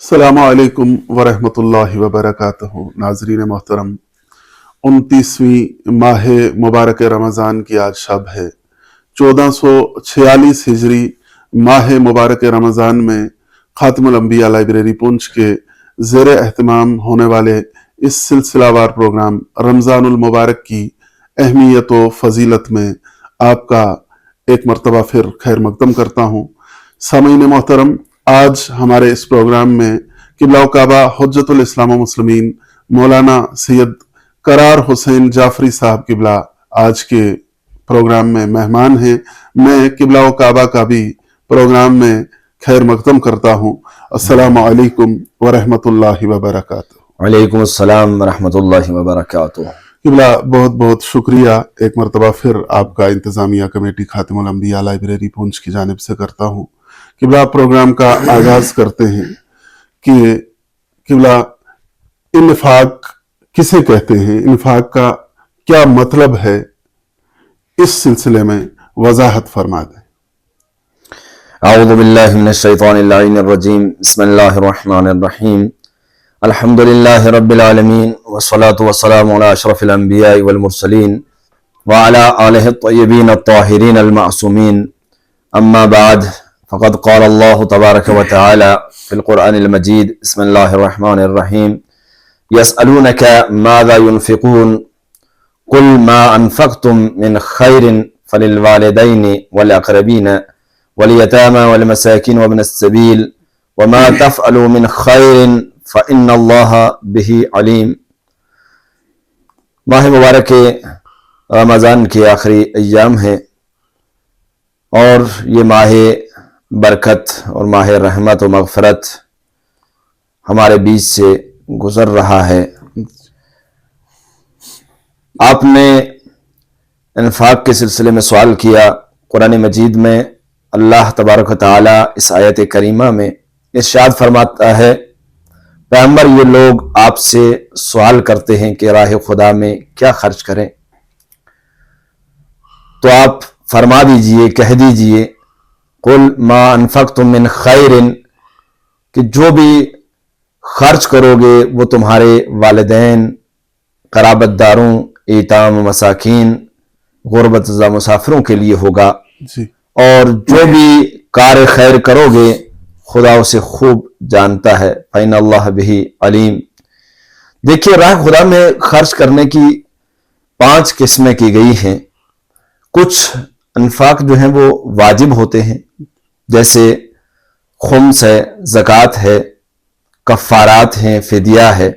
السلام علیکم ورحمۃ اللہ وبرکاتہ۔ ناظرین محترم، 29ویں ماہ مبارک رمضان کی آج شب ہے۔ 1446 ہجری ماہ مبارک رمضان میں خاتم الانبیاء لائبریری پونچھ کے زیر اہتمام ہونے والے اس سلسلہ وار پروگرام رمضان المبارک کی اہمیت و فضیلت میں آپ کا ایک مرتبہ پھر خیر مقدم کرتا ہوں۔ سامعین محترم، آج ہمارے اس پروگرام میں قبلہ و کعبہ حجت الاسلام و مسلمین مولانا سید قرار حسین جعفری صاحب قبلہ آج کے پروگرام میں مہمان ہیں۔ میں قبلہ و کعبہ کا بھی پروگرام میں خیر مقدم کرتا ہوں۔ السلام علیکم ورحمۃ اللہ وبرکاتہ۔ وعلیکم السلام ورحمۃ اللہ وبرکاتہ۔ قبلہ بہت بہت شکریہ ایک مرتبہ پھر آپ کا انتظامیہ کمیٹی خاتم الانبیاء لائبریری پونچھ کی جانب سے کرتا ہوں۔ قبلہ پروگرام کا آغاز کرتے ہیں کہ قبلہ انفاق کسے کہتے ہیں، انفاق کا کیا مطلب ہے، اس سلسلے میں وضاحت فرما دیں۔ اعوذ باللہ من الشیطان اللعین الرجیم، بسم اللہ الرحمن الرحیم، الحمد للہ رب العالمین، والصلاة والسلام علی اشرف الانبیاء والمرسلین وعلی آلہ الطیبین الطاہرین المعصومین، اما بعد فقد قال اللہ تبارک و تعالی فی القرآن المجید، بسم اللہ الرحمن الرحیم، یسألونک ماذا ينفقون قل ما انفقتم من خیر فللوالدین والاقربین والیتامى والمساکین وابن السبیل وما تفعلوا من خیر فإن اللہ به علیم۔ ماہ مبارک رمضان کے آخری ایام ہیں اور یہ ماہ برکت اور ماہ رحمت و مغفرت ہمارے بیچ سے گزر رہا ہے۔ آپ نے انفاق کے سلسلے میں سوال کیا۔ قرآن مجید میں اللہ تبارک و تعالی اس آیت کریمہ میں ارشاد فرماتا ہے، پیغمبر یہ لوگ آپ سے سوال کرتے ہیں کہ راہ خدا میں کیا خرچ کریں، تو آپ فرما دیجئے، کہہ دیجئے، قل ما انفقتم من خیر، کہ جو بھی خرچ کرو گے وہ تمہارے والدین، قرابت داروں، ایتام و مساکین، غربت زدہ مسافروں کے لیے ہوگا، اور جو بھی کار خیر کرو گے خدا اسے خوب جانتا ہے، فإن اللہ بہ علیم۔ دیکھیے، راہ خدا میں خرچ کرنے کی 5 قسمیں کی گئی ہیں۔ کچھ انفاق جو ہیں وہ واجب ہوتے ہیں، جیسے خمس ہے، زکوٰۃ ہے، کفارات ہیں، فدیہ ہے،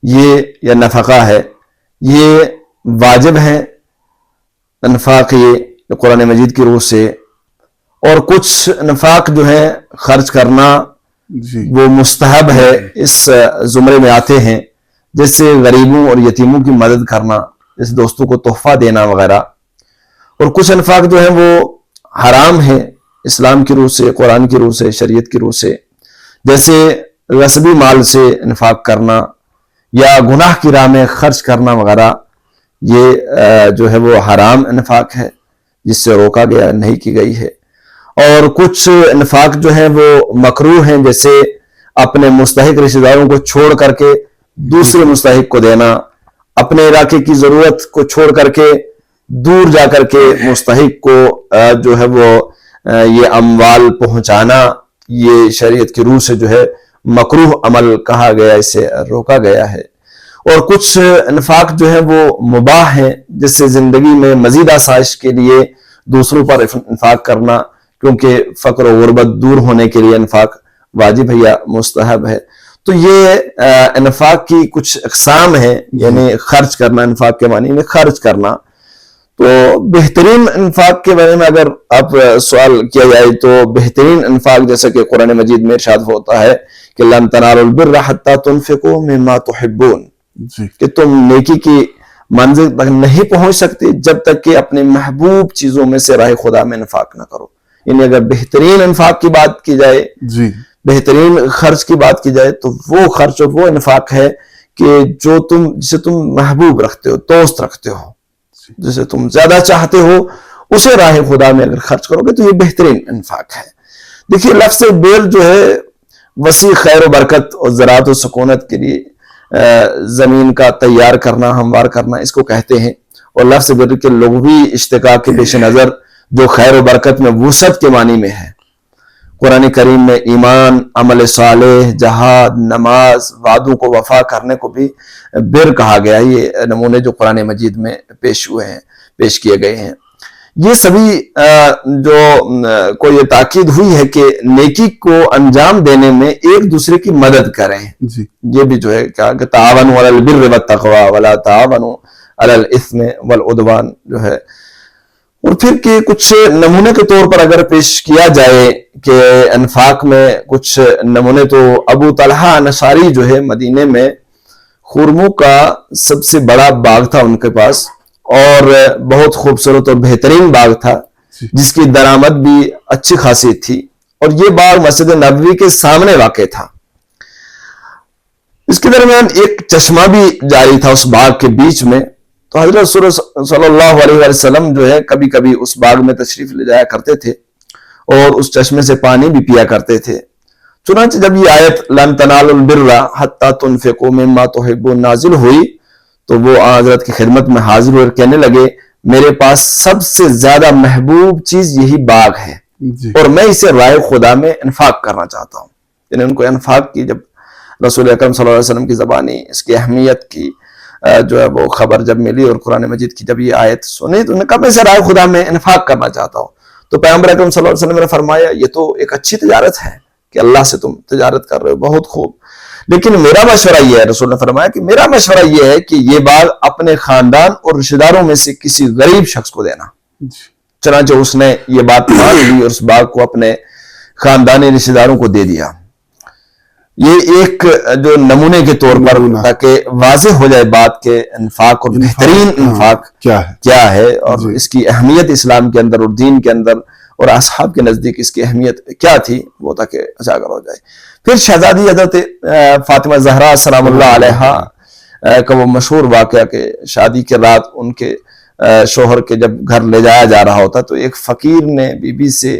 یہ یا نفقہ ہے، یہ واجب ہیں انفاق یہ قرآن مجید کی روح سے۔ اور کچھ انفاق جو ہے خرچ کرنا وہ مستحب ہے، اس زمرے میں آتے ہیں، جیسے غریبوں اور یتیموں کی مدد کرنا، جیسے دوستوں کو تحفہ دینا وغیرہ۔ اور کچھ انفاق جو ہیں وہ حرام ہیں اسلام کی روح سے، قرآن کی روح سے، شریعت کی روح سے، جیسے غصبی مال سے انفاق کرنا یا گناہ کی راہ میں خرچ کرنا وغیرہ، یہ جو ہے وہ حرام انفاق ہے جس سے روکا گیا، نہیں کی گئی ہے۔ اور کچھ انفاق جو ہیں وہ مکروہ ہیں، جیسے اپنے مستحق رشتہ داروں کو چھوڑ کر کے دوسرے مستحق کو دینا، اپنے علاقے کی ضرورت کو چھوڑ کر کے دور جا کر کے مستحق کو جو ہے وہ یہ اموال پہنچانا، یہ شریعت کی روح سے جو ہے مکروہ عمل کہا گیا، اسے روکا گیا ہے۔ اور کچھ انفاق جو ہے وہ مباح ہیں، جس سے زندگی میں مزید آسائش کے لیے دوسروں پر انفاق کرنا، کیونکہ فقر و غربت دور ہونے کے لیے انفاق واجب ہے یا مستحب ہے۔ تو یہ انفاق کی کچھ اقسام ہیں، یعنی خرچ کرنا، انفاق کے معنی میں خرچ کرنا۔ تو بہترین انفاق کے بارے میں اگر آپ سوال کیا جائے تو بہترین انفاق، جیسا کہ قرآن مجید میں ارشاد ہوتا ہے کہ لن تنالوا البر حتی تنفقوا مما تحبون، کہ تم نیکی کی منزل تک نہیں پہنچ سکتے جب تک کہ اپنے محبوب چیزوں میں سے راہ خدا میں انفاق نہ کرو۔ یعنی اگر بہترین انفاق کی بات کی جائے، بہترین خرچ کی بات کی جائے، تو وہ خرچ اور وہ انفاق ہے کہ جسے تم محبوب رکھتے ہو، دوست رکھتے ہو، جسے تم زیادہ چاہتے ہو، اسے راہ خدا میں اگر خرچ کرو گے تو یہ بہترین انفاق ہے۔ دیکھیے، لفظ بیل جو ہے وسیع خیر و برکت اور زراعت و سکونت کے لیے زمین کا تیار کرنا، ہموار کرنا، اس کو کہتے ہیں۔ اور لفظ بر کے لغوی اشتقاق کے پیش نظر جو خیر و برکت میں وسعت کے معنی میں ہے، قرآن کریم میں ایمان، عمل صالح، جہاد، نماز، وعدوں کو وفا کرنے کو بھی بر کہا گیا ہے۔ یہ نمونے جو قرآن مجید میں پیش ہوئے ہیں، پیش کیے گئے ہیں، یہ سبھی جو کو یہ تاکید ہوئی ہے کہ نیکی کو انجام دینے میں ایک دوسرے کی مدد کریں۔ جی یہ بھی جو ہے کیا کہ تعاونوا علی البر والتقوی ولا تعاونوا علی الاثم والعدوان جو ہے۔ اور پھر کہ کچھ نمونے کے طور پر اگر پیش کیا جائے کہ انفاق میں کچھ نمونے، تو ابو طلحہ انصاری جو ہے مدینے میں خرموں کا سب سے بڑا باغ تھا ان کے پاس، اور بہت خوبصورت اور بہترین باغ تھا جس کی درآمد بھی اچھی خاصی تھی، اور یہ باغ مسجد نبوی کے سامنے واقع تھا۔ اس کے درمیان ایک چشمہ بھی جاری تھا اس باغ کے بیچ میں، تو حضرت رسول صلی اللہ علیہ وسلم جو ہے کبھی کبھی اس باغ میں تشریف لے جایا کرتے تھے اور اس چشمے سے پانی بھی پیا کرتے تھے۔ چنانچہ جب یہ آیت لن تنالوا البر حتی تنفقوا مما تحبون نازل ہوئی تو وہ حضرت کی خدمت میں حاضر ہوئے اور کہنے لگے میرے پاس سب سے زیادہ محبوب چیز یہی باغ ہے جی اور میں اسے رائے خدا میں انفاق کرنا چاہتا ہوں۔ یعنی ان کو انفاق کی جب رسول اکرم صلی اللہ علیہ وسلم کی زبانی اس کی اہمیت کی جو ہے وہ خبر جب ملی اور قرآن مجید کی جب یہ آیت سنی تو انہوں نے کہا میں اسے رائے خدا میں انفاق کرنا چاہتا ہوں۔ تو پیغمبر اکرم صلی اللہ علیہ وسلم نے فرمایا یہ تو ایک اچھی تجارت ہے کہ اللہ سے تم تجارت کر رہے ہو، بہت خوب، لیکن میرا مشورہ یہ ہے، رسول نے فرمایا کہ میرا مشورہ یہ ہے کہ یہ باغ اپنے خاندان اور رشتہ داروں میں سے کسی غریب شخص کو دینا۔ چنانچہ اس نے یہ بات مان لی اور اس باغ کو اپنے خاندانی رشتہ داروں کو دے دیا۔ یہ ایک جو نمونے کے طور پر تاکہ واضح ہو جائے بات کہ انفاق اور بہترین انفاق کیا ہے اور اس کی اہمیت اسلام کے اندر اور دین کے اندر اور اصحاب کے نزدیک اس کی اہمیت کیا تھی، وہ تاکہ اجاگر ہو جائے۔ پھر شہزادی حضرت فاطمہ زہرا سلام اللہ علیہا کا وہ مشہور واقعہ کہ شادی کے رات ان کے شوہر کے جب گھر لے جایا جا رہا ہوتا تو ایک فقیر نے بی بی سے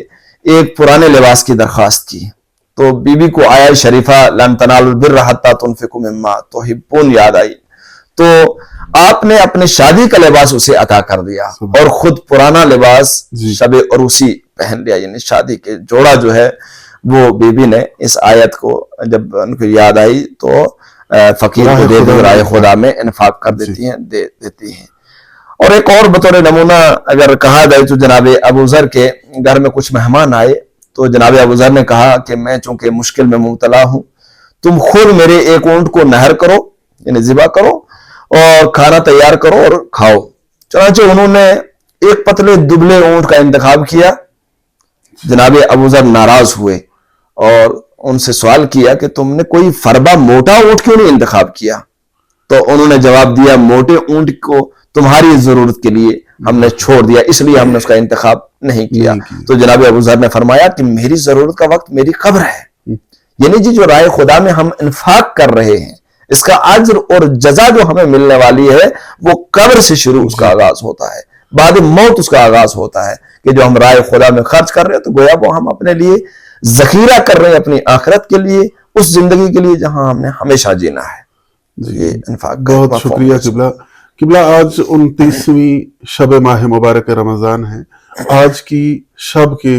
ایک پرانے لباس کی درخواست کی، تو بی بی کو آیہ شریفہ لن تنالوا البر حتی تنفقوا مما تحبون یاد آئی، تو آپ نے اپنے شادی کا لباس اسے عطا کر دیا اور خود پرانا لباس شب عروسی پہن لیا۔ یعنی شادی کے جوڑا جو ہے وہ بی بی نے اس آیت کو جب ان کو یاد آئی تو فقیر کو دے دے رائے خدا میں انفاق کر دیتی ہیں۔ اور ایک اور بطور نمونہ اگر کہا جائے تو جناب ابو ذر کے گھر میں کچھ مہمان آئے تو جناب ابو ذر نے کہا کہ میں چونکہ مشکل میں مبتلا ہوں، تم خود میرے ایک اونٹ کو نہر کرو، یعنی ذبح کرو اور کھانا تیار کرو اور کھاؤ۔ چنانچہ انہوں نے ایک پتلے دبلے اونٹ کا انتخاب کیا۔ جناب ابو ذر ناراض ہوئے اور ان سے سوال کیا کہ تم نے کوئی فربا موٹا اونٹ کیوں نہیں انتخاب کیا؟ تو انہوں نے جواب دیا موٹے اونٹ کو تمہاری ضرورت کے لیے ہم نے چھوڑ دیا، اس لیے ہم نے اس کا انتخاب نہیں کیا۔ تو جناب ابو ذر نے فرمایا کہ میری ضرورت کا وقت میری قبر ہے، یعنی جو رائے خدا میں ہم انفاق کر رہے ہیں اس کا اجر اور جزا جو ہمیں ملنے والی ہے وہ قبر سے شروع اس کا آغاز ہوتا ہے، بعد موت اس کا آغاز ہوتا ہے کہ جو ہم رائے خدا میں خرچ کر رہے ہیں تو گویا وہ ہم اپنے لیے ذخیرہ کر رہے ہیں اپنی آخرت کے لیے، اس زندگی کے لیے جہاں ہم نے ہمیشہ جینا ہے۔ یہ انفاق کا بہت شکریہ قبلہ۔ آج 29ویں شب ماہ مبارک رمضان ہے۔ آج کی شب کے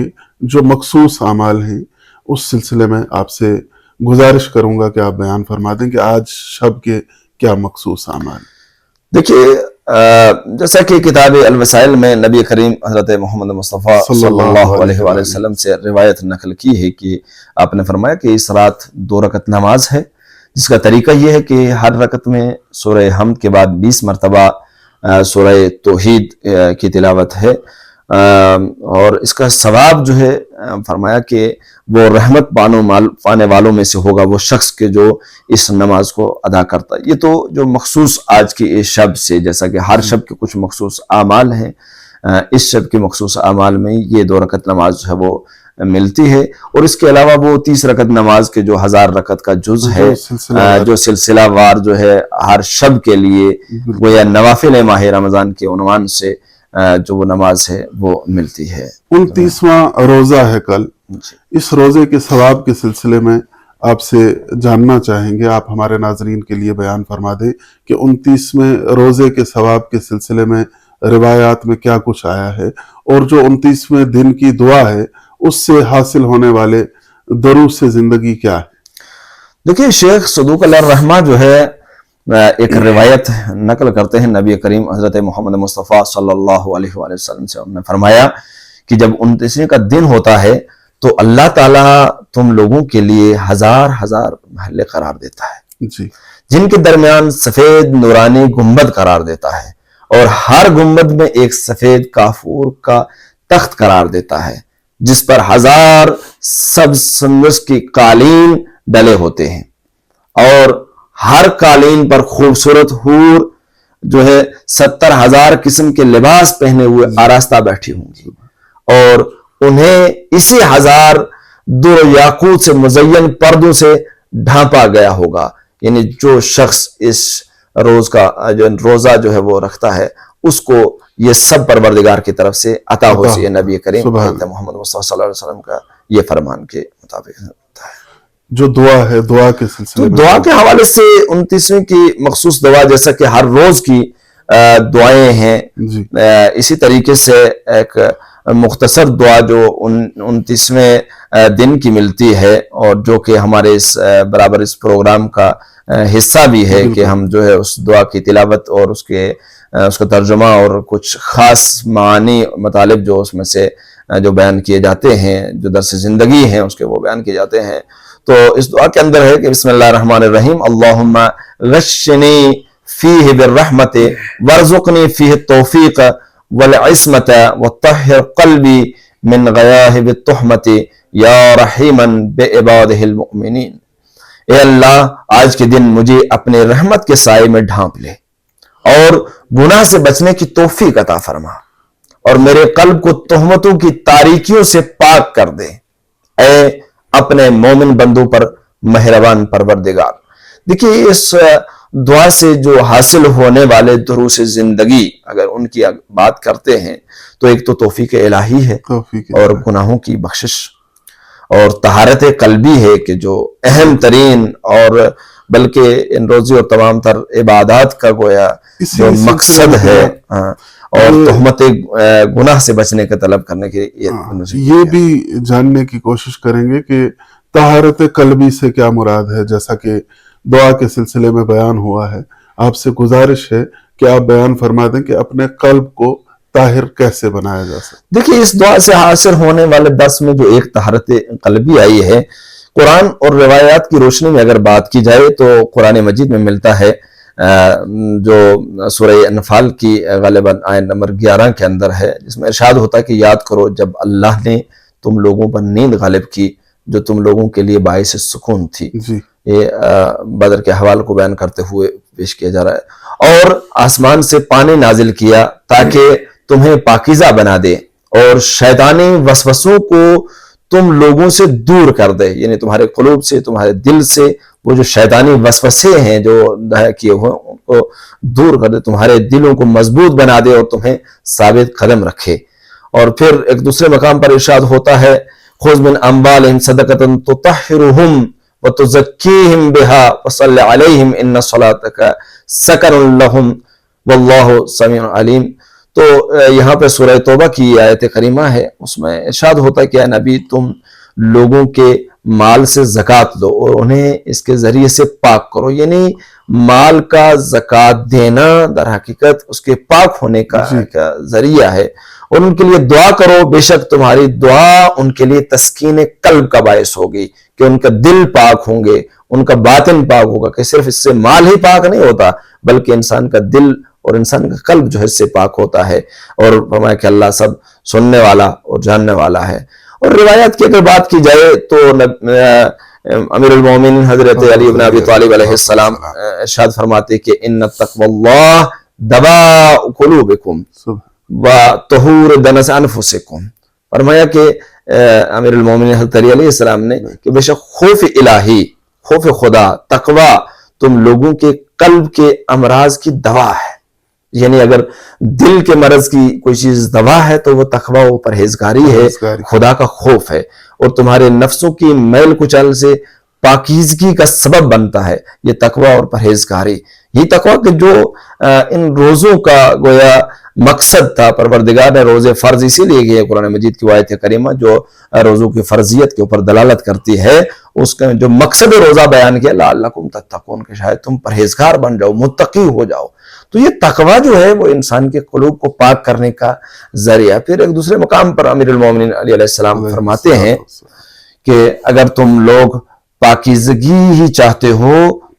جو مخصوص اعمال ہیں اس سلسلے میں آپ سے گزارش کروں گا کہ آپ بیان فرما دیں کہ آج شب کے کیا مخصوص اعمال۔ دیکھیے جیسا کہ کتاب الوسائل میں نبی کریم حضرت محمد مصطفیٰ صلی اللہ علیہ وآلہ وسلم سے روایت نقل کی ہے کہ آپ نے فرمایا کہ اس رات 2 رکعت نماز ہے، جس کا طریقہ یہ ہے کہ ہر رکعت میں سورہ حمد کے بعد 20 مرتبہ سورہ توحید کی تلاوت ہے، اور اس کا ثواب جو ہے فرمایا کہ وہ رحمت پانے والوں میں سے ہوگا وہ شخص کے جو اس نماز کو ادا کرتا ہے۔ یہ تو جو مخصوص آج کی اس شب سے، جیسا کہ ہر شب کے کچھ مخصوص اعمال ہیں، اس شب کے مخصوص اعمال میں یہ 2 رکعت نماز جو ہے وہ ملتی ہے، اور اس کے علاوہ وہ 30 رکعت نماز کے جو 1000 رکعت کا جز ہے جو سلسلہ وار جو ہے ہر شب کے لیے وہ یا نوافل ماہ رمضان کے عنوان سے جو وہ نماز ہے وہ ملتی ہے۔ 29واں روزہ ہے کل، اس روزے کے ثواب کے سلسلے میں آپ سے جاننا چاہیں گے، آپ ہمارے ناظرین کے لیے بیان فرما دیں کہ 29ویں روزے کے ثواب کے سلسلے میں روایات میں کیا کچھ آیا ہے، اور جو 29ویں دن کی دعا ہے اس سے حاصل ہونے والے دروس سے زندگی کیا ہے؟ دیکھیے شیخ صدوق اللہ الرحمہ جو ہے ایک روایت نقل کرتے ہیں نبی کریم حضرت محمد مصطفیٰ صلی اللہ علیہ وآلہ وسلم سے، انہوں نے فرمایا کہ جب 29ویں کا دن ہوتا ہے تو اللہ تعالیٰ تم لوگوں کے لیے ہزار ہزار محلے قرار دیتا ہے، جی، جن کے درمیان سفید نورانی گنبد قرار دیتا ہے، اور ہر گنبد میں ایک سفید کافور کا تخت قرار دیتا ہے جس پر ہزار سبز سندس کی قالین ڈلے ہوتے ہیں، اور ہر قالین پر خوبصورت حور جو ہے 70,000 قسم کے لباس پہنے ہوئے آراستہ بیٹھی ہوں گی، اور انہیں اسی 1000 در یاقوت سے مزین پردوں سے ڈھانپا گیا ہوگا۔ یعنی جو شخص اس روزہ جو ہے وہ رکھتا ہے اس کو یہ سب پروردگار کی طرف سے عطا ہوتی ہے۔ نبی کریم حضرت محمد مصطفیٰ صلی اللہ علیہ وسلم کا یہ فرمان کے مطابق ہوتا ہے۔ جو دعا ہے، دعا کے سلسلے میں دعا کے حوالے سے 29ویں کی مخصوص دعا جیسا کہ ہر روز کی دعائیں ہیں، جی، اسی طریقے سے ایک مختصر دعا جو 29ویں دن کی ملتی ہے، اور جو کہ ہمارے اس برابر اس پروگرام کا حصہ بھی ہے کہ ہم جو ہے اس دعا کی تلاوت اور اس کا ترجمہ اور کچھ خاص معانی مطالب جو اس میں سے جو بیان کیے جاتے ہیں، جو درس زندگی ہیں اس کے وہ بیان کیے جاتے ہیں۔ تو اس دعا کے اندر ہے کہ بسم اللہ الرحمن الرحیم، اللہم غشنی فیہ بالرحمت وارزقنی فیہ التوفیق والعصمت وطہر قلبی من غیاہب التہمت یا رحیما بعبادہ المؤمنین۔ اے اللہ آج کے دن مجھے اپنے رحمت کے سائے میں ڈھانپ لے اور گناہ سے بچنے کی توفیق عطا فرما، اور میرے قلب کو تہمتوں کی تاریکیوں سے پاک کر دے، اے اپنے مومن بندوں پر مہربان پروردگار۔ دیکھیے اس دعا سے جو حاصل ہونے والے دروس زندگی اگر ان کی بات کرتے ہیں تو ایک تو توفیق الہی ہے، اور گناہوں کی بخشش، اور طہارت قلبی ہے کہ جو اہم ترین اور بلکہ ان روزی اور تمام تر عبادات کا گویا جو مقصد ہے، اور تہمت گناہ سے بچنے کا طلب کرنے کے یہ بھی جاننے کی کوشش کریں گے کہ طہارت قلبی سے کیا مراد ہے، جیسا کہ دعا کے سلسلے میں بیان ہوا ہے۔ آپ سے گزارش ہے کہ آپ بیان فرما دیں کہ اپنے قلب کو طاہر کیسے بنایا جا سکتا۔ دیکھیے اس دعا سے حاصل ہونے والے درس میں جو ایک طہارت قلبی آئی ہے، قرآن اور روایات کی روشنی میں اگر بات کی جائے تو قرآن مجید میں ملتا ہے، جو سورہ انفال کی غالباً آیت نمبر 11 کے اندر ہے، جس میں ارشاد ہوتا ہے کہ یاد کرو جب اللہ نے تم لوگوں پر نیند غالب کی جو تم لوگوں کے لیے باعث سکون تھی۔ جی، یہ بدر کے حوال کو بیان کرتے ہوئے پیش کیا جا رہا ہے، اور آسمان سے پانی نازل کیا تاکہ تمہیں پاکیزہ بنا دے، اور شیطانی وسوسوں کو تم لوگوں سے دور کر دے، یعنی تمہارے قلوب سے، تمہارے دل سے وہ جو شیطانی وسوسے ہیں جو کیے ہوئے ان کو دور کر دے، تمہارے دلوں کو مضبوط بنا دے اور تمہیں ثابت قدم رکھے۔ اور پھر ایک دوسرے مقام پر ارشاد ہوتا ہے خذ من اموالہم صدقۃ تطہرہم وتزکیہم بہا وصلی علیہم ان صلاتک سکن لہم واللہ سمیع علیم۔ تو یہاں پہ سورہ توبہ کی آیت کریمہ ہے، اس میں ارشاد ہوتا ہے کہ اے نبی تم لوگوں کے مال سے زکوٰۃ دو اور انہیں اس کے ذریعے سے پاک کرو، یعنی مال کا زکوٰۃ دینا در حقیقت اس کے پاک ہونے کا ذریعہ ہے، اور ان کے لیے دعا کرو، بے شک تمہاری دعا ان کے لیے تسکین قلب کا باعث ہوگی کہ ان کا دل پاک ہوں گے، ان کا باطن پاک ہوگا، کہ صرف اس سے مال ہی پاک نہیں ہوتا بلکہ انسان کا دل اور انسان کا قلب جو ہے اس سے پاک ہوتا ہے، اور فرمایا کہ اللہ سب سننے والا اور جاننے والا ہے۔ اور روایات کی اگر بات کی جائے تو امیر المومنین حضرت علی بن ابی طالب علیہ السلام ارشاد فرماتے کہ ان تقوی اللہ دواء قلوبکم وطہور دنس انفسکم۔ فرمایا کہ امیر المومنین حضرت علی علیہ السلام نے کہ بے شک خوف الہی، خوف خدا، تقوی تم لوگوں کے قلب کے امراض کی دوا ہے، یعنی اگر دل کے مرض کی کوئی چیز دوا ہے تو وہ تقوی و پرہیزگاری ہے، خدا کا خوف ہے، اور تمہارے نفسوں کی میل کچل سے پاکیزگی کا سبب بنتا ہے یہ تقوی اور پرہیزگاری. یہ تقوی کہ جو ان روزوں کا گویا مقصد تھا، پروردگار نے روزے فرض اسی لیے کیے. قرآن مجید کی آیت کریمہ جو روزوں کی فرضیت کے اوپر دلالت کرتی ہے، اس کا جو مقصد روزہ بیان کیا لعلکم تتقون، کہ شاید تم پرہیزگار بن جاؤ، متقی ہو جاؤ. تو یہ تقوی جو ہے وہ انسان کے قلوب کو پاک کرنے کا ذریعہ. پھر ایک دوسرے مقام پر امیر المومنین علی علیہ السلام فرماتے ہیں کہ اگر تم لوگ پاکیزگی ہی چاہتے ہو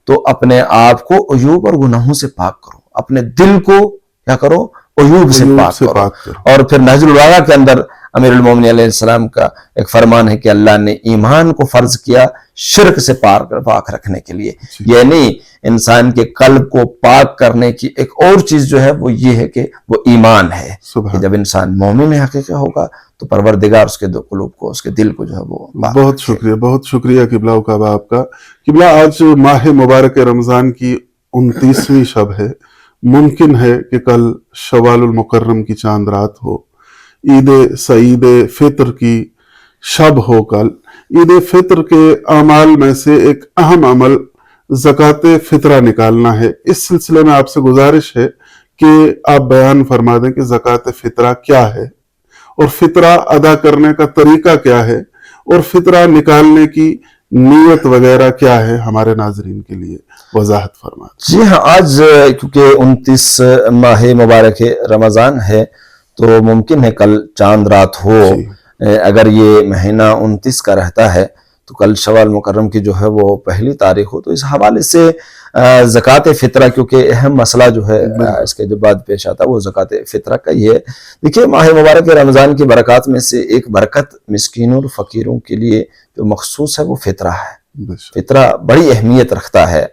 تو اپنے آپ کو عیوب اور گناہوں سے پاک کرو، اپنے دل کو کیا کرو، عیوب سے پاک کرو. اور پھر نہج البلاغہ کے اندر امیر المومنین علیہ السلام کا ایک فرمان ہے کہ اللہ نے ایمان کو فرض کیا شرک سے پاک رکھنے کے لیے. یعنی انسان کے قلب کو پاک کرنے کی ایک اور چیز جو ہے وہ یہ ہے کہ وہ ایمان ہے. کہ جب انسان مومن حقیقی ہوگا تو پروردگار اس کے قلوب کو، اس کے دل کو جو ہے وہ بہت شکریہ، بہت شکریہ قبلہ و کعبہ آپ کا. قبلہ آج ماہ مبارک رمضان کی 29ویں شب ہے. ممکن ہے کہ کل شوال المکرم کی چاند رات ہو، عید سعید فطر کی شب ہو. کل عید فطر کے اعمال میں سے ایک اہم عمل زکوٰۃ فطرہ نکالنا ہے. اس سلسلے میں آپ سے گزارش ہے کہ آپ بیان فرما دیں کہ زکوٰۃ فطرہ کیا ہے اور فطرہ ادا کرنے کا طریقہ کیا ہے اور فطرہ نکالنے کی نیت وغیرہ کیا ہے. ہمارے ناظرین کے لیے وضاحت فرما دیں. جی ہاں، آج کیونکہ 29 ماہ مبارک رمضان ہے تو ممکن ہے کل چاند رات ہو. اگر یہ مہینہ 29 کا رہتا ہے تو کل شوال مکرم کی جو ہے وہ پہلی تاریخ ہو. تو اس حوالے سے زکوٰۃ فطرہ، کیونکہ اہم مسئلہ جو ہے اس کے جو بعد پیش آتا ہے وہ زکوٰۃ فطرہ کا ہی ہے. دیکھیے، ماہ مبارک رمضان کی برکات میں سے ایک برکت مسکینوں اور فقیروں کے لیے جو مخصوص ہے وہ فطرہ ہے. فطرہ بڑی اہمیت رکھتا ہے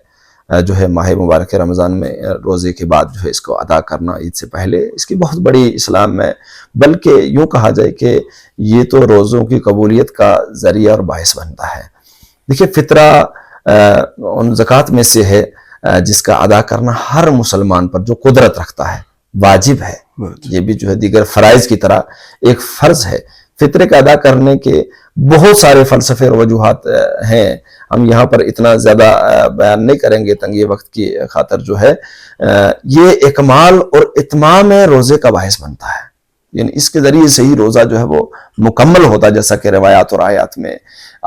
جو ہے ماہ مبارک رمضان میں روزے کے بعد جو ہے اس کو ادا کرنا عید سے پہلے، اس کی بہت بڑی اسلام میں، بلکہ یوں کہا جائے کہ یہ تو روزوں کی قبولیت کا ذریعہ اور باعث بنتا ہے. دیکھیے، فطرہ ان زکوٰۃ میں سے ہے جس کا ادا کرنا ہر مسلمان پر جو قدرت رکھتا ہے واجب ہے. یہ بھی جو ہے دیگر فرائض کی طرح ایک فرض ہے. فطرے کا ادا کرنے کے بہت سارے فلسفے اور وجوہات ہیں، ہم یہاں پر اتنا زیادہ بیان نہیں کریں گے تنگی وقت کی خاطر. جو ہے یہ اکمال اور اتمام روزے کا باعث بنتا ہے. یعنی اس کے ذریعے سے ہی روزہ جو ہے وہ مکمل ہوتا ہے، جیسا کہ روایات اور آیات میں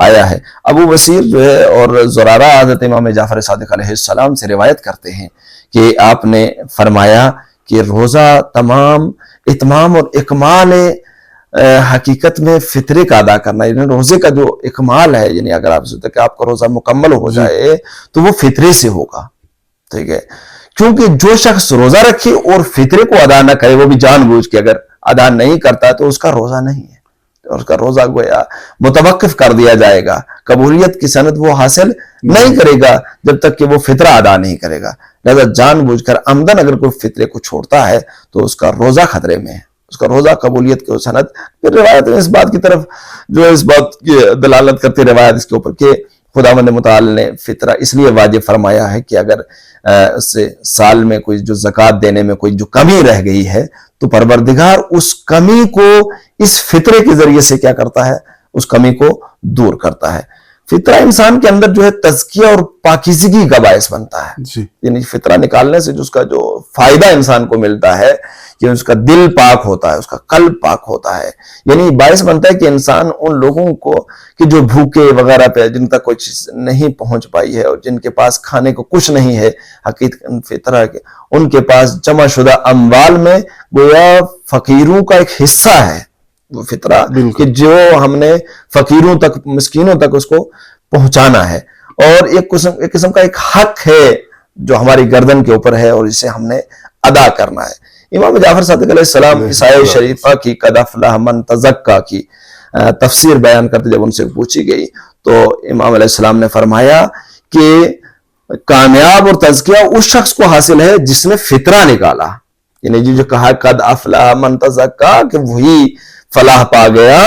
آیا ہے. ابو بصیر جو ہے اور زرارہ حضرت امام جعفر صادق علیہ السلام سے روایت کرتے ہیں کہ آپ نے فرمایا کہ روزہ تمام اتمام اور اکمال حقیقت میں فطرے کا ادا کرنا، یعنی روزے کا جو اکمال ہے، یعنی اگر آپ سوچتے کہ آپ کا روزہ مکمل ہو جائے تو وہ فطرے سے ہوگا. ٹھیک ہے، کیونکہ جو شخص روزہ رکھے اور فطرے کو ادا نہ کرے، وہ بھی جان بوجھ کے اگر ادا نہیں کرتا تو اس کا روزہ نہیں ہے، اور اس کا روزہ گویا متوقف کر دیا جائے گا. قبولیت کی سند وہ حاصل نہیں کرے گا جب تک کہ وہ فطرہ ادا نہیں کرے گا. لہذا جان بوجھ کر عمدن اگر کوئی فطرے کو چھوڑتا ہے تو اس کا روزہ خطرے میں ہے، اس کا روزہ قبولیت کی سند. پھر روایت اس بات کی طرف جو ہے اس بات کی دلالت کرتی روایت اس کے اوپر کہ خداوند متعال نے فطرہ اس لیے واجب فرمایا ہے کہ اگر اس سے سال میں کوئی جو زکوٰۃ دینے میں کوئی جو کمی رہ گئی ہے تو پروردگار اس کمی کو اس فطرے کے ذریعے سے کیا کرتا ہے، اس کمی کو دور کرتا ہے. فطرہ انسان کے اندر جو ہے تزکیہ اور پاکیزگی کا باعث بنتا ہے. یعنی فطرہ نکالنے سے اس کا جو فائدہ انسان کو ملتا ہے کہ اس کا دل پاک ہوتا ہے، اس کا قلب پاک ہوتا ہے. یعنی باعث بنتا ہے کہ انسان ان لوگوں کو کہ جو بھوکے وغیرہ پہ جن تک کوئی چیز نہیں پہنچ پائی ہے اور جن کے پاس کھانے کو کچھ نہیں ہے، حقیقت فطرہ کے ان کے پاس جمع شدہ اموال میں گویا فقیروں کا ایک حصہ ہے وہ فطرہ، کہ جو ہم نے فقیروں تک، مسکینوں تک اس کو پہنچانا ہے. اور ایک قسم کا ایک حق ہے جو ہماری گردن کے اوپر ہے اور اسے ہم نے ادا کرنا ہے. امام جعفر صادق علیہ السلام اس آیت شریفہ کی قد افلح من تزکا کی تفسیر بیان کرتے جب ان سے پوچھی گئی تو امام علیہ السلام نے فرمایا کہ کامیاب اور تزکیہ اس شخص کو حاصل ہے جس نے فطرہ نکالا. یعنی جو کہا قد افلح من تزکا کہ وہی فلاح پا گیا،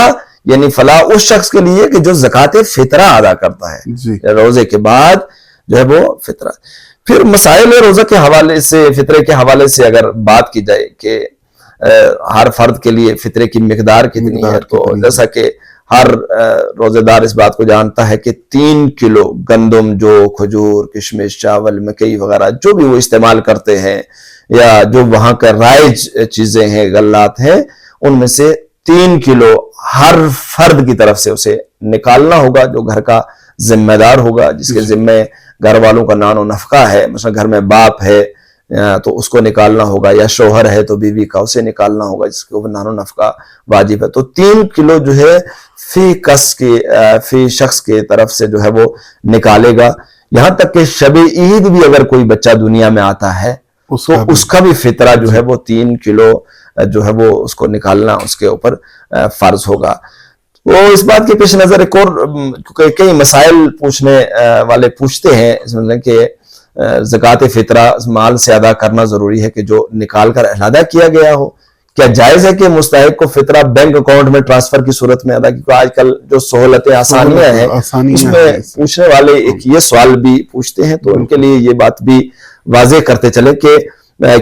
یعنی فلاح اس شخص کے لیے کہ جو زکوٰۃ فطرہ ادا کرتا ہے روزے کے بعد جو ہے وہ فطرہ. پھر مسائل روزہ کے حوالے سے، فطرے کے حوالے سے اگر بات کی جائے کہ ہر فرد کے لیے فطرے کی مقدار کتنی ہے، تو جیسا کہ ہر روزے دار اس بات کو جانتا ہے کہ 3 کلو گندم، جو کھجور، کشمش، چاول، مکئی وغیرہ جو بھی وہ استعمال کرتے ہیں یا جو وہاں کا رائج چیزیں ہیں، غلات ہیں، ان میں سے 3 کلو ہر فرد کی طرف سے اسے نکالنا ہوگا، جو گھر کا ذمہ دار ہوگا، جس کے ذمہ گھر والوں کا نان و نفقہ ہے، مثلا گھر میں باپ ہے تو اس کو نکالنا ہوگا، یا شوہر ہے تو بیوی کا اسے نکالنا ہوگا جس کے اوپر نان و نفقہ واجب ہے. تو 3 کلو جو ہے فی شخص کی طرف سے جو ہے وہ نکالے گا. یہاں تک کہ شب عید بھی اگر کوئی بچہ دنیا میں آتا ہے تو اس کا بھی فطرہ جو ہے وہ 3 کلو جو ہے وہ اس کو نکالنا اس کے اوپر فرض ہوگا. وہ اس بات کے پیش نظر ایک اور کئی مسائل پوچھنے والے پوچھتے ہیں کہ زکوٰۃ فطرہ مال سے ادا کرنا ضروری ہے کہ جو نکال کر علیحدہ کیا گیا ہو. کیا جائز ہے کہ مستحق کو فطرہ بینک اکاؤنٹ میں ٹرانسفر کی صورت میں ادا؟ کیونکہ آج کل جو سہولتیں آسانیاں ہیں اس میں پوچھنے والے ایک یہ سوال بھی پوچھتے ہیں، تو ان کے لیے یہ بات بھی واضح کرتے چلے کہ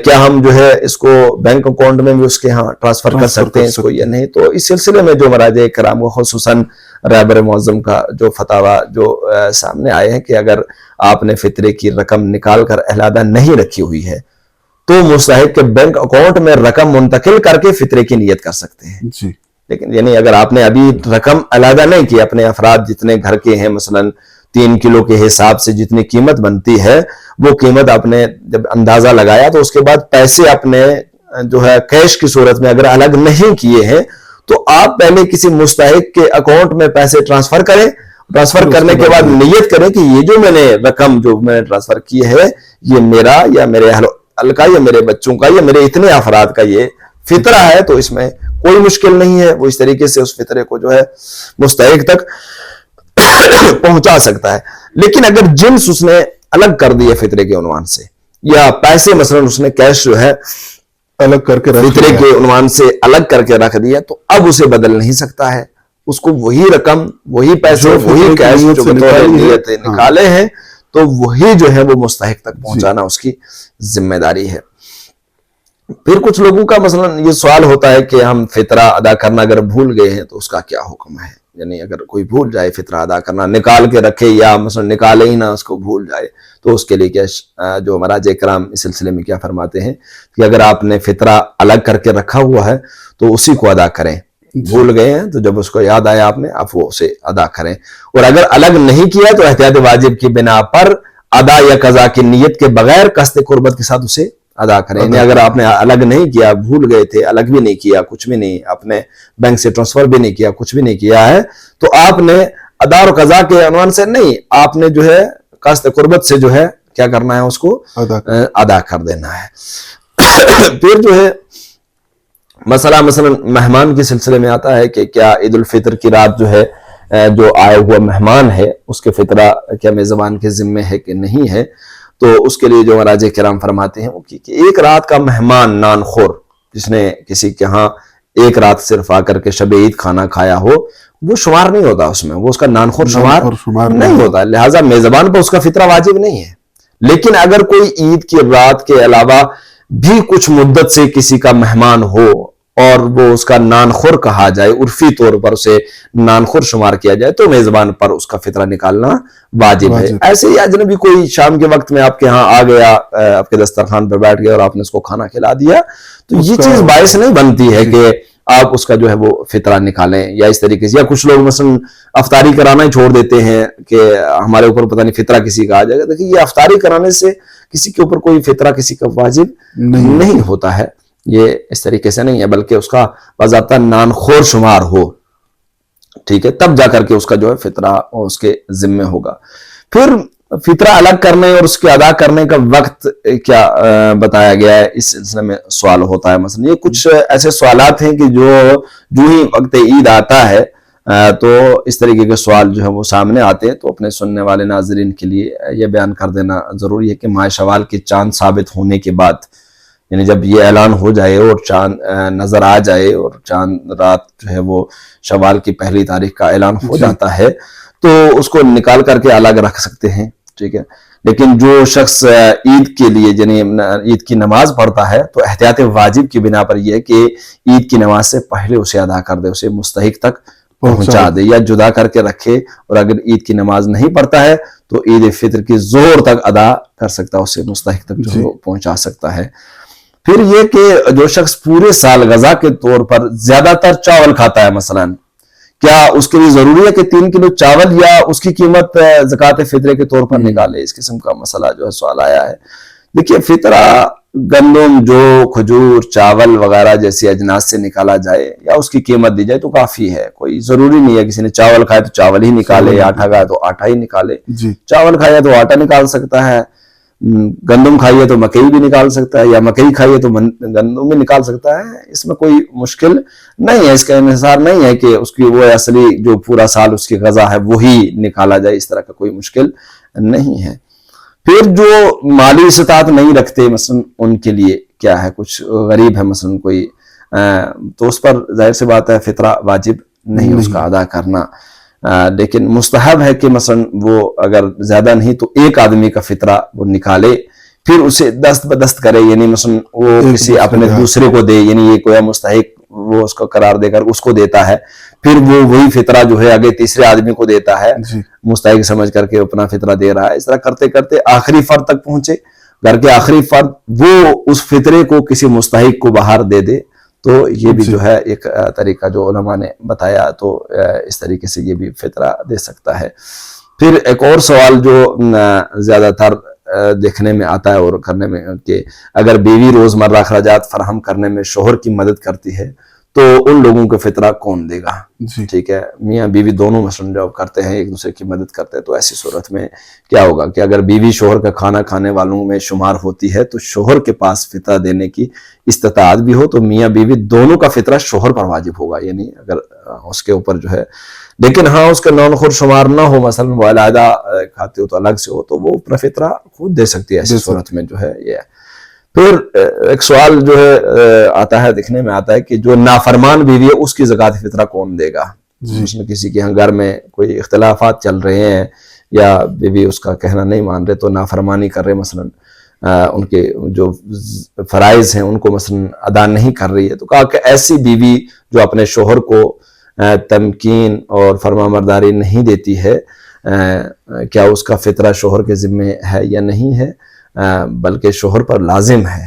کیا ہم جو ہے اس کو بینک اکاؤنٹ میں بھی اس کے ہاں ٹرانسفر کر سکتے ہیں اس کو یا نہیں. تو اس سلسلے میں جو مراجع کرام و خصوصاً رہبر معظم کا جو فتاویٰ جو سامنے آئے ہیں کہ اگر آپ نے فطرے کی رقم نکال کر علیحدہ نہیں رکھی ہوئی ہے تو مستحق کے بینک اکاؤنٹ میں رقم منتقل کر کے فطرے کی نیت کر سکتے ہیں جی. لیکن یعنی اگر آپ نے ابھی رقم علیحدہ نہیں کی، اپنے افراد جتنے گھر کے ہیں مثلاً 3 کلو کے حساب سے جتنی قیمت بنتی ہے وہ قیمت آپ نے جب اندازہ لگایا تو اس کے بعد پیسے اپنے جو ہے کیش کی صورت میں اگر الگ نہیں کیے ہیں تو آپ پہلے کسی مستحق کے اکاؤنٹ میں پیسے ٹرانسفر کریں. ٹرانسفر کرنے کے بعد نیت کریں کہ یہ جو میں نے رقم جو میں نے ٹرانسفر کی ہے یہ میرا یا میرے اہل کا یا میرے بچوں کا یا میرے اتنے افراد کا یہ فطرہ ہے، تو اس میں کوئی مشکل نہیں ہے. وہ اس طریقے سے اس فطرے کو جو ہے مستحق تک پہنچا سکتا ہے. لیکن اگر جنس اس نے الگ کر دی ہے فطرے کے عنوان سے، یا پیسے مثلا اس نے کیش جو ہے الگ کر کے فطرے کے عنوان سے الگ کر کے رکھ دیا، تو اب اسے بدل نہیں سکتا ہے. اس کو وہی رقم، وہی پیسے، وہی کیش جو بطور نیت نکالے ہیں تو وہی جو ہے وہ مستحق تک پہنچانا اس کی ذمہ داری ہے. پھر کچھ لوگوں کا مثلا یہ سوال ہوتا ہے کہ ہم فطرہ ادا کرنا اگر بھول گئے ہیں تو اس کا کیا حکم ہے؟ یعنی اگر کوئی بھول جائے فطرہ ادا کرنا، نکال کے رکھے یا مثلا نکالے ہی نہ اس کو بھول جائے، تو اس کے لیے کیا جو مراجع کرام اس سلسلے میں کیا فرماتے ہیں کہ اگر آپ نے فطرہ الگ کر کے رکھا ہوا ہے تو اسی کو ادا کریں. بھول گئے ہیں تو جب اس کو یاد آیا آپ نے اب وہ اسے ادا کریں. اور اگر الگ نہیں کیا تو احتیاط واجب کی بنا پر ادا یا قضا کی نیت کے بغیر قصد قربت کے ساتھ اسے ادا کریں. یعنی اگر آپ نے الگ نہیں کیا، بھول گئے تھے، الگ بھی نہیں کیا، کچھ بھی نہیں، آپ نے بینک سے ٹرانسفر بھی نہیں کیا، کچھ بھی نہیں کیا ہے، تو آپ نے ادا اور قضا کے عنوان سے نہیں، آپ نے جو ہے قصد قربت سے جو ہے کیا کرنا ہے، اس کو ادا کر دینا ہے. پھر جو ہے مثلا مہمان کے سلسلے میں آتا ہے کہ کیا عید الفطر کی رات جو ہے جو آئے ہوا مہمان ہے اس کے فطرہ کیا میزبان کے ذمے ہے کہ نہیں ہے؟ تو اس کے لیے جو مراجع کرام فرماتے ہیں وہ کہ ایک رات کا مہمان نان خور جس نے کسی کے ہاں ایک رات صرف آ کر کے شب عید کھانا کھایا ہو وہ شمار نہیں ہوتا اس میں، وہ اس کا نان خور شمار نہیں ہوتا، لہٰذا میزبان پر اس کا فطرہ واجب نہیں ہے. لیکن اگر کوئی عید کی رات کے علاوہ بھی کچھ مدت سے کسی کا مہمان ہو اور وہ اس کا نان خور کہا جائے، عرفی طور پر اسے نان خور شمار کیا جائے، تو میزبان پر اس کا فطرہ نکالنا واجب ہے. ایسے ہی اجنبی کوئی شام کے وقت میں آپ کے ہاں آ گیا، آپ کے دسترخوان پہ بیٹھ گیا اور آپ نے اس کو کھانا کھلا دیا، تو یہ چیز باعث نہیں بنتی ہے کہ آپ اس کا جو ہے وہ فطرہ نکالیں. یا اس طریقے سے یا کچھ لوگ مثلا افطاری کرانا ہی چھوڑ دیتے ہیں کہ ہمارے اوپر پتہ نہیں فطرہ کسی کا آ جائے گا. دیکھیے یہ افطاری کرانے سے کسی کے اوپر کوئی فطرہ کسی کا واجب نہیں ہوتا ہے، یہ اس طریقے سے نہیں ہے، بلکہ اس کا باضابطہ نان خور شمار ہو، ٹھیک ہے، تب جا کر کے اس کا جو ہے فطرہ اس کے ذمے ہوگا. پھر فطرہ الگ کرنے اور اس کے ادا کرنے کا وقت کیا بتایا گیا ہے، اس سلسلے میں سوال ہوتا ہے. مثلا یہ کچھ ایسے سوالات ہیں کہ جو ہی وقت عید آتا ہے تو اس طریقے کے سوال جو ہے وہ سامنے آتے ہیں، تو اپنے سننے والے ناظرین کے لیے یہ بیان کر دینا ضروری ہے کہ ماہ شوال کے چاند ثابت ہونے کے بعد، یعنی جب یہ اعلان ہو جائے اور چاند نظر آ جائے اور چاند رات جو ہے وہ شوال کی پہلی تاریخ کا اعلان ہو جاتا ہے، تو اس کو نکال کر کے الگ رکھ سکتے ہیں، ٹھیک ہے. لیکن جو شخص عید کے لیے یعنی عید کی نماز پڑھتا ہے تو احتیاط واجب کی بنا پر یہ ہے کہ عید کی نماز سے پہلے اسے ادا کر دے، اسے مستحق تک پہنچا دے یا جدا کر کے رکھے، اور اگر عید کی نماز نہیں پڑھتا ہے تو عید فطر کی ظہر تک ادا کر سکتا ہے، اسے مستحق تک جو ہے پہنچا سکتا ہے۔ پھر یہ کہ جو شخص پورے سال غذا کے طور پر زیادہ تر چاول کھاتا ہے، مثلا کیا اس کے لیے ضروری ہے کہ 3 کلو چاول یا اس کی قیمت زکوٰۃ فطرے کے طور پر نکالے؟ اس قسم کا مسئلہ جو ہے سوال آیا ہے۔ دیکھیے، فطرہ گندم، جو کھجور، چاول وغیرہ جیسی اجناس سے نکالا جائے یا اس کی قیمت دی جائے تو کافی ہے، کوئی ضروری نہیں ہے کسی نے چاول کھایا تو چاول ہی نکالے، آٹا کھایا تو آٹا ہی نکالے۔ چاول کھایا تو آٹا نکال سکتا ہے، گندم کھائیے تو مکئی بھی نکال سکتا ہے، یا مکئی کھائیے تو گندم بھی نکال سکتا ہے، اس میں کوئی مشکل نہیں ہے، اس کا انحصار نہیں ہے کہ اس کی وہ اصلی جو پورا سال اس کی غذا ہے وہی نکالا جائے، اس طرح کا کوئی مشکل نہیں ہے۔ پھر جو مالی استطاعت نہیں رکھتے، مثلا ان کے لیے کیا ہے، کچھ غریب ہے مثلا کوئی، تو اس پر ظاہر سی بات ہے فطرہ واجب نہیں اس کا ادا کرنا، لیکن مستحب ہے کہ مثلا وہ اگر زیادہ نہیں تو ایک آدمی کا فطرہ وہ نکالے، پھر اسے دست بدست کرے، یعنی مثلا وہ کسی اپنے دوسرے کو دے، یعنی یہ کوئی مستحق وہ اس کو قرار دے کر اس کو دیتا ہے، پھر وہ وہی فطرہ جو ہے آگے تیسرے آدمی کو دیتا ہے، مستحق سمجھ کر کے اپنا فطرہ دے رہا ہے۔ اس طرح کرتے کرتے آخری فرد تک پہنچے، گھر کے آخری فرد وہ اس فطرے کو کسی مستحق کو باہر دے دے، تو یہ بھی جو ہے ایک طریقہ جو علماء نے بتایا، تو اس طریقے سے یہ بھی فطرہ دے سکتا ہے۔ پھر ایک اور سوال جو زیادہ تر دیکھنے میں آتا ہے اور کرنے میں، کہ اگر بیوی روزمرہ اخراجات فراہم کرنے میں شوہر کی مدد کرتی ہے تو ان لوگوں کو فطرہ کون دے گا؟ ٹھیک ہے، میاں بیوی دونوں مثلا جب کرتے ہیں، ایک دوسرے کی مدد کرتے ہیں، تو ایسی صورت میں کیا ہوگا کہ اگر بیوی شوہر کا کھانا کھانے والوں میں شمار ہوتی ہے تو شوہر کے پاس فطرہ دینے کی استطاعت بھی ہو تو میاں بیوی دونوں کا فطرہ شوہر پر واجب ہوگا، یعنی اگر اس کے اوپر جو ہے، لیکن ہاں اس کا نون خور شمار نہ ہو، مثلا وہ علیحدہ کھاتے ہو تو الگ سے ہو، تو وہ اپنا فطرہ خود دے سکتی ہے، ایسی صورت میں جو ہے یہ۔ پھر ایک سوال جو ہے آتا ہے، دیکھنے میں آتا ہے کہ جو نافرمان بیوی ہے اس کی زکوٰۃ فطرہ کون دے گا؟ اس میں کسی کے ہاں گھر میں کوئی اختلافات چل رہے ہیں یا بیوی اس کا کہنا نہیں مان رہے، تو نافرمانی کر رہے، مثلا ان کے جو فرائض ہیں ان کو مثلا ادا نہیں کر رہی ہے، تو کہا کہ ایسی بیوی جو اپنے شوہر کو تمکین اور فرما برداری نہیں دیتی ہے، کیا اس کا فطرہ شوہر کے ذمے ہے یا نہیں ہے؟ بلکہ شوہر پر لازم ہے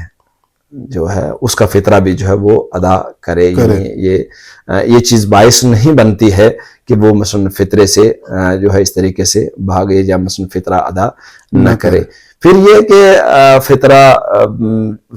جو ہے اس کا فطرہ بھی جو ہے وہ ادا کرے، یعنی یہ چیز باعث نہیں بنتی ہے کہ وہ مثلا فطرے سے جو ہے اس طریقے سے بھاگے یا مثلا فطرہ ادا نہ کرے۔ پھر یہ کہ فطرہ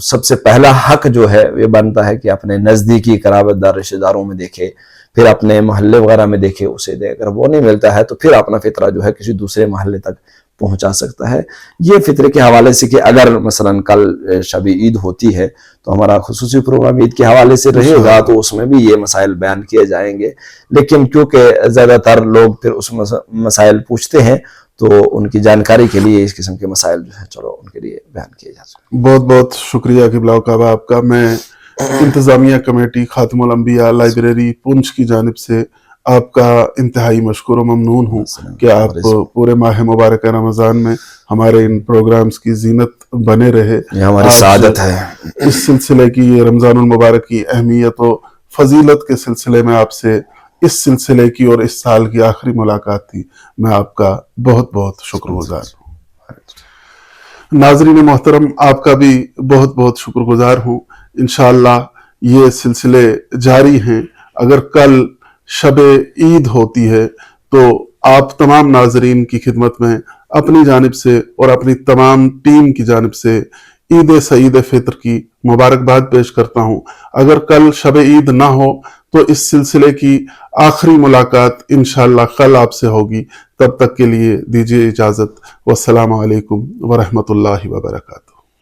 سب سے پہلا حق جو ہے یہ بنتا ہے کہ اپنے نزدیکی قرابت دار رشتہ داروں میں دیکھے، پھر اپنے محلے وغیرہ میں دیکھے، اسے دے۔ اگر وہ نہیں ملتا ہے تو پھر اپنا فطرہ جو ہے کسی دوسرے محلے تک پہنچا سکتا ہے۔ یہ فطرے کے حوالے سے کہ اگر مثلا کل شب عید ہوتی ہے تو ہمارا خصوصی پروگرام عید کے حوالے سے رہے گا، تو اس میں بھی یہ مسائل بیان کیے جائیں گے، لیکن کیونکہ زیادہ تر لوگ پھر اس مسائل پوچھتے ہیں تو ان کی جانکاری کے لیے اس قسم کے مسائل جو ہے چلو ان کے لیے بیان کیے جاتے ہیں۔ بہت بہت شکریہ قبلہ کعبہ آپ کا۔ میں انتظامیہ کمیٹی خاتم الانبیاء لائبریری پونچھ کی جانب سے آپ کا انتہائی مشکور و ممنون ہوں کہ آپ پورے ماہ مبارک رمضان میں ہمارے ان پروگرامز کی زینت بنے رہے۔ یہ ہماری سعادت ہے۔ اس سلسلے کی، یہ رمضان المبارک کی اہمیت و فضیلت کے سلسلے میں آپ سے اس سلسلے کی اور اس سال کی آخری ملاقات تھی، میں آپ کا بہت بہت شکر گزار ہوں۔ ناظرین محترم، آپ کا بھی بہت بہت شکر گزار ہوں۔ انشاءاللہ یہ سلسلے جاری ہیں۔ اگر کل شب عید ہوتی ہے تو آپ تمام ناظرین کی خدمت میں اپنی جانب سے اور اپنی تمام ٹیم کی جانب سے عید سعید فطر کی مبارکباد پیش کرتا ہوں۔ اگر کل شب عید نہ ہو تو اس سلسلے کی آخری ملاقات انشاءاللہ کل آپ سے ہوگی۔ تب تک کے لیے دیجیے اجازت۔ والسلام علیکم ورحمۃ اللہ وبرکاتہ۔